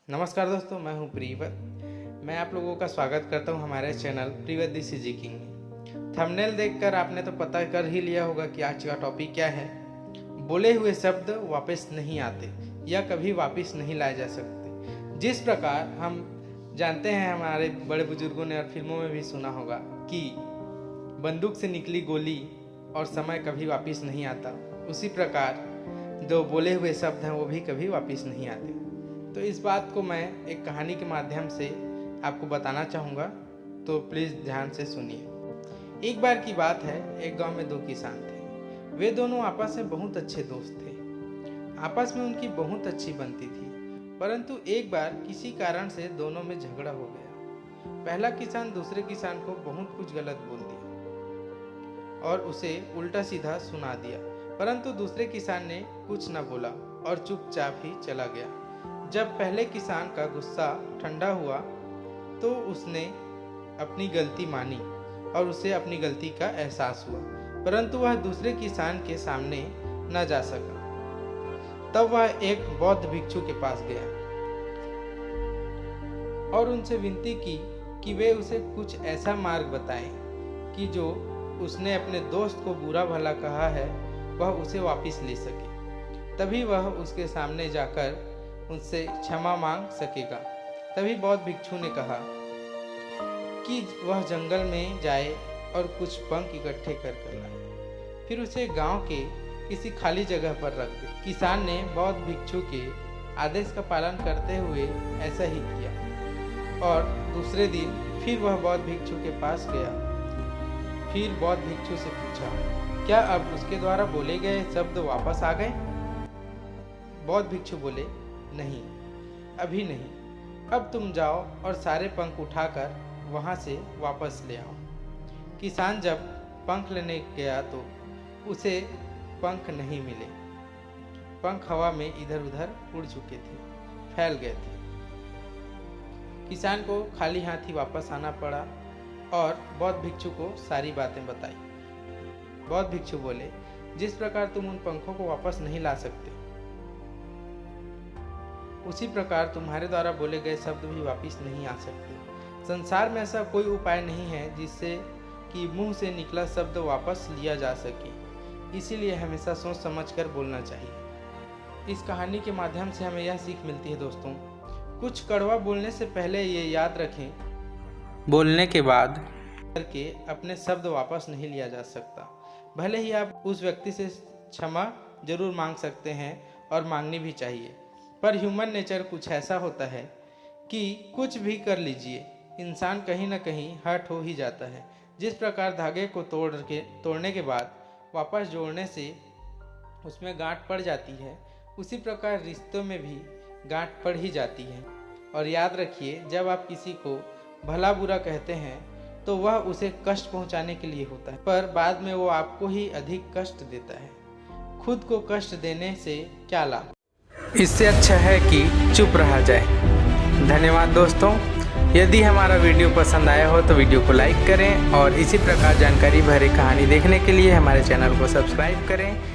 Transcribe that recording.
नमस्कार दोस्तों, मैं हूं प्रीवत। मैं आप लोगों का स्वागत करता हूं हमारे चैनल प्रीवत दी सिजिकिंग में। थंबनेल देखकर आपने तो पता कर ही लिया होगा कि आज का टॉपिक क्या है। बोले हुए शब्द वापस नहीं आते या कभी वापस नहीं लाए जा सकते। जिस प्रकार हम जानते हैं, हमारे बड़े बुजुर्गों ने और फिल्मों में भी सुना होगा कि बंदूक से निकली गोली और समय कभी वापस नहीं आता, उसी प्रकार जो बोले हुए शब्द हैं वो भी कभी वापस नहीं आते। तो इस बात को मैं एक कहानी के माध्यम से आपको बताना चाहूँगा, तो प्लीज़ ध्यान से सुनिए। एक बार की बात है, एक गांव में दो किसान थे। वे दोनों आपस में बहुत अच्छे दोस्त थे। आपस में उनकी बहुत अच्छी बनती थी, परंतु एक बार किसी कारण से दोनों में झगड़ा हो गया। पहला किसान दूसरे किसान को बहुत कुछ गलत बोल दिया और उसे उल्टा सीधा सुना दिया, परंतु दूसरे किसान ने कुछ न बोला और चुपचाप ही चला गया। जब पहले किसान का गुस्सा ठंडा हुआ तो उसने अपनी गलती मानी और उसे अपनी गलती का एहसास हुआ, परंतु वह दूसरे किसान के सामने न जा सका। तब वह एक बौद्ध भिक्षु के पास गया और उनसे विनती की कि वे उसे कुछ ऐसा मार्ग बताएं कि जो उसने अपने दोस्त को बुरा भला कहा है वह उसे वापस ले सके। तभी वह उसके सामने जाकर उनसे क्षमा मांग सकेगा। तभी बौद्ध भिक्षु ने कहा कि वह जंगल में जाए और कुछ पंख इकट्ठे कर लाए, फिर उसे गांव के किसी खाली जगह पर रख दे। किसान ने बौद्ध भिक्षु के आदेश का पालन करते हुए ऐसा ही किया और दूसरे दिन फिर वह बौद्ध भिक्षु के पास गया। फिर बौद्ध भिक्षु से पूछा, क्या अब उसके द्वारा बोले गए शब्द वापस आ गए? बौद्ध भिक्षु बोले, नहीं, अभी नहीं। अब तुम जाओ और सारे पंख उठाकर वहाँ से वापस ले आओ। किसान जब पंख लेने गया तो उसे पंख नहीं मिले। पंख हवा में इधर उधर उड़ चुके थे, फैल गए थे। किसान को खाली हाथ ही वापस आना पड़ा और बौद्ध भिक्षु को सारी बातें बताई। बौद्ध भिक्षु बोले, जिस प्रकार तुम उन पंखों को वापस नहीं ला सकते, उसी प्रकार तुम्हारे द्वारा बोले गए शब्द भी वापस नहीं आ सकते। संसार में ऐसा कोई उपाय नहीं है जिससे कि मुंह से निकला शब्द वापस लिया जा सके। इसीलिए हमेशा सोच समझकर बोलना चाहिए। इस कहानी के माध्यम से हमें यह सीख मिलती है दोस्तों, कुछ कड़वा बोलने से पहले ये याद रखें, बोलने के बाद करके अपने शब्द वापस नहीं लिया जा सकता। भले ही आप उस व्यक्ति से क्षमा जरूर मांग सकते हैं और मांगनी भी चाहिए, पर ह्यूमन नेचर कुछ ऐसा होता है कि कुछ भी कर लीजिए, इंसान कहीं ना कहीं हर्ट हो ही जाता है। जिस प्रकार धागे को तोड़ने के बाद वापस जोड़ने से उसमें गांठ पड़ जाती है, उसी प्रकार रिश्तों में भी गांठ पड़ ही जाती है। और याद रखिए, जब आप किसी को भला बुरा कहते हैं तो वह उसे कष्ट पहुंचाने के लिए होता है, पर बाद में वो आपको ही अधिक कष्ट देता है। खुद को कष्ट देने से क्या लाभ? इससे अच्छा है कि चुप रहा जाए। धन्यवाद दोस्तों। यदि हमारा वीडियो पसंद आया हो तो वीडियो को लाइक करें और इसी प्रकार जानकारी भरी कहानी देखने के लिए हमारे चैनल को सब्सक्राइब करें।